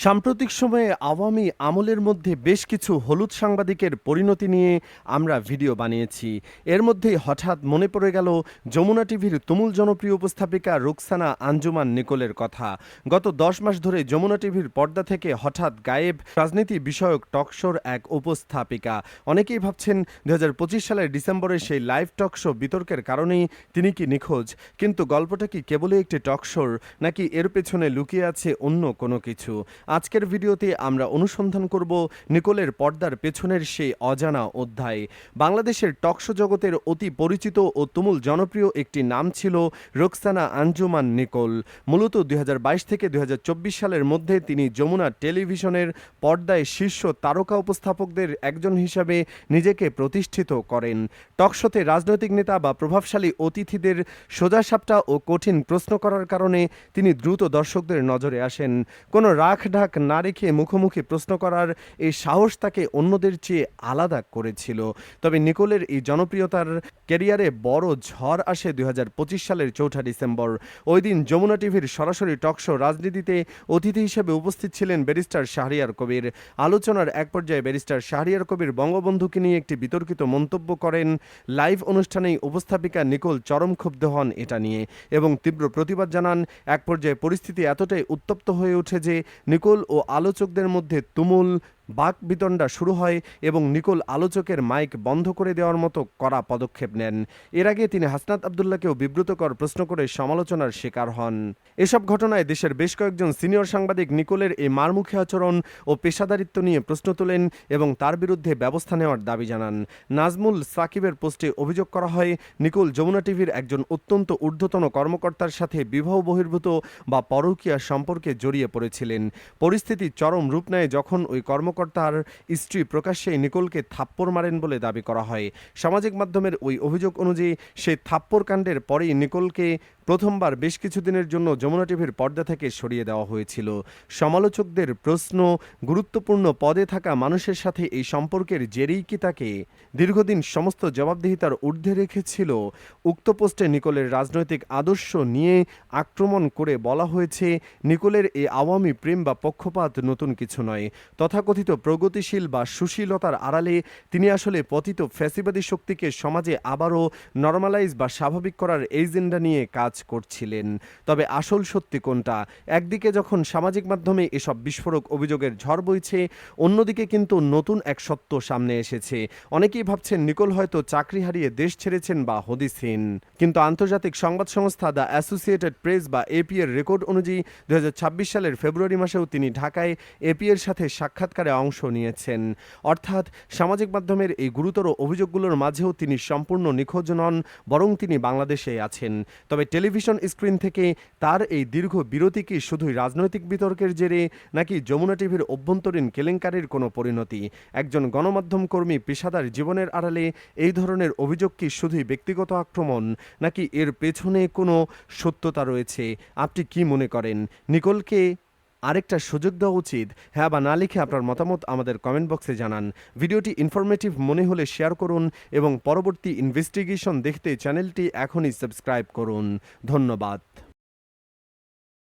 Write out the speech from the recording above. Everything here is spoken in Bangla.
সাম্প্রতিক সময়ে আওয়ামী আমলের মধ্যে বেশ কিছু হলুদ সাংবাদিকের পরিণতি নিয়ে আমরা ভিডিও বানিয়েছি। এর মধ্যেই হঠাৎ মনে পড়ে গেল যমুনা টিভির তুমুল জনপ্রিয় উপস্থাপিকা রুকসানা আঞ্জুমান নিকোলের কথা। গত ১০ মাস ধরে যমুনা টিভির পর্দা থেকে হঠাৎ গায়েব রাজনীতি বিষয়ক টকশোর এক উপস্থাপিকা। অনেকেই ভাবছেন ২০২৫ সালের ডিসেম্বরে সেই লাইভ টকশো বিতর্কের কারণেই তিনি কি নিখোঁজ। কিন্তু গল্পটা কি কেবলই একটি টকশোর, নাকি এর পেছনে লুকিয়ে আছে অন্য কোনো কিছু? আজকের ভিডিওতে আমরা অনুসন্ধান করব নিকোলের পর্দার পেছনের সেই অজানা অধ্যায়। বাংলাদেশের টকশো জগতের অতি পরিচিত ও তুমুল জনপ্রিয় একটি নাম ছিল রুকসানা আঞ্জুমান নিকোল। মূলত ২০২২ থেকে ২০২৪ সালের মধ্যে তিনি যমুনা টেলিভিশনের পর্দায় শীর্ষ তারকা উপস্থাপকদের একজন হিসাবে নিজেকে প্রতিষ্ঠিত করেন। টকশোতে রাজনৈতিক নেতা বা প্রভাবশালী অতিথিদের সোজাসাপটা ও কঠিন প্রশ্ন করার কারণে তিনি দ্রুত দর্শকদের নজরে আসেন। কোনো রাখঢাক না রেখে মুখোমুখি প্রশ্ন করার এই সাহস তাকে অন্যদের চেয়ে আলাদা করেছিল। তবে নিকোলের এই জনপ্রিয়তার ক্যারিয়ারে বড় ঝড় আসে ২০২৫ সালের ৪ঠা ডিসেম্বর। ওই দিন যমুনা টিভির সরাসরি টকশো রাজনীতিতে অতিথি হিসেবে উপস্থিত ছিলেন ব্যারিস্টার শাহরিয়ার কবির। আলোচনার এক পর্যায়ে ব্যারিস্টার শাহরিয়ার কবির বঙ্গবন্ধুকে নিয়ে একটি বিতর্কিত মন্তব্য করেন। লাইভ অনুষ্ঠানেই উপস্থাপিকা নিকোল চরম ক্ষুব্ধ হন এটা নিয়ে এবং তীব্র প্রতিবাদ জানান। এক পর্যায়ে পরিস্থিতি এতটাই উত্তপ্ত হয়ে ওঠে যে নিকোল ও আলোচকদের মধ্যে তুমুল বাকবিতণ্ডা শুরু হয় এবং নিকোল আলোচকের মাইক বন্ধ করে দেওয়ার মতো কড়া পদক্ষেপ নেন। এর আগে তিনি হাসনাত আব্দুল্লাহকেও বিব্রতকর প্রশ্ন করে সমালোচনার শিকার হন। এসব ঘটনায় দেশের বেশ কয়েকজন সিনিয়র সাংবাদিক নিকোলের এই মারমুখী আচরণ ও পেশাদারিত্ব নিয়ে প্রশ্ন তোলেন এবং তার বিরুদ্ধে ব্যবস্থা নেওয়ার দাবি জানান। নাজমুল সাকিবের পোস্টে অভিযোগ করা হয়, নিকোল যমুনা টিভির একজন অত্যন্ত ঊর্ধ্বতন কর্মকর্তার সাথে বিবাহ বহির্ভূত বা পরকীয়া সম্পর্কে জড়িয়ে পড়েছিলেন। পরিস্থিতি চরম রূপ নেয় যখন ওই কর্মকর্তার স্ত্রী প্রকাশ্যে নিকোলকে থাপ্পড় মারেন বলে দাবি করা হয়। সামাজিক মাধ্যমের ওই অভিযোগ অনুযায়ী সেই থাপ্পড় কাণ্ডের পরেই নিকোলকে প্রথমবার বেশ কিছুদিনের জন্য যমুনা টিভির পর্দা থেকে সরিয়ে দেওয়া হয়েছিল। সমালোচকদের প্রশ্ন, গুরুত্বপূর্ণ পদে থাকা মানুষের সাথে এই সম্পর্কের জেরেই কি তাকে দীর্ঘদিন সমস্ত জবাবদিহিতার ঊর্ধ্বে রেখেছিল? উক্ত পোস্টে নিকোলের রাজনৈতিক আদর্শ নিয়ে আক্রমণ করে বলা হয়েছে, নিকোলের এই আওয়ামী প্রেম বা পক্ষপাত নতুন কিছু নয়। তথাকথিত প্রগতিশীল বা সুশীলতার আড়ালে তিনি আসলে পতিত ফ্যাসিবাদী শক্তিকে সমাজে আবারও নরমালাইজ বা স্বাভাবিক করার এজেন্ডা নিয়ে কাজ করছিলেন। তবে আসল সত্যি কোনটা? একদিকে যখন সামাজিক মাধ্যমে এসব বিস্ফোরক অভিযোগের ঝড় বইছে, অন্যদিকে কিন্তু নতুন এক সত্য সামনে এসেছে। অনেকেই ভাবছেন নিকোল হয়তো চাকরি হারিয়ে দেশ ছেড়েছেন বা হদিসহীন। কিন্তু আন্তর্জাতিক সংবাদ সংস্থা দ্য অ্যাসোসিয়েটেড প্রেস বা এপি এর রেকর্ড অনুযায়ী ২০২৬ সালের ফেব্রুয়ারি মাসেও তিনি ঢাকায় এপি এর সাথে সাক্ষাৎকারে অংশ নিয়েছেন। অর্থাৎ সামাজিক মাধ্যমের এই গুরুতর অভিযোগগুলোর মাঝেও তিনি সম্পূর্ণ নিখোঁজ নন, বরং তিনি বাংলাদেশে আছেন। তবে টেলিভিশন স্ক্রিন থেকে তার এই দীর্ঘ বিরতি কি শুধুই রাজনৈতিক বিতর্কের জেরে, নাকি যমুনা টিভির অভ্যন্তরীণ কেলেঙ্কারির কোনো পরিণতি? একজন গণমাধ্যম কর্মী পেশাদার জীবনের আড়ালে এই ধরনের অভিযোগ কি শুধুই ব্যক্তিগত আক্রমণ, নাকি এর পেছনে কোনো সত্যতা রয়েছে? আপনি কি মনে করেন? নিকোলকে আরেকটা সুযোগ দেওয়া উচিত? হ্যাঁ বা না লিখে আপনার মতামত আমাদের কমেন্ট বক্সে জানান। ভিডিওটি ইনফরমেটিভ মনে হলে শেয়ার করুন এবং পরবর্তী ইনভেস্টিগেশন দেখতে চ্যানেলটি এখনই সাবস্ক্রাইব করুন। ধন্যবাদ।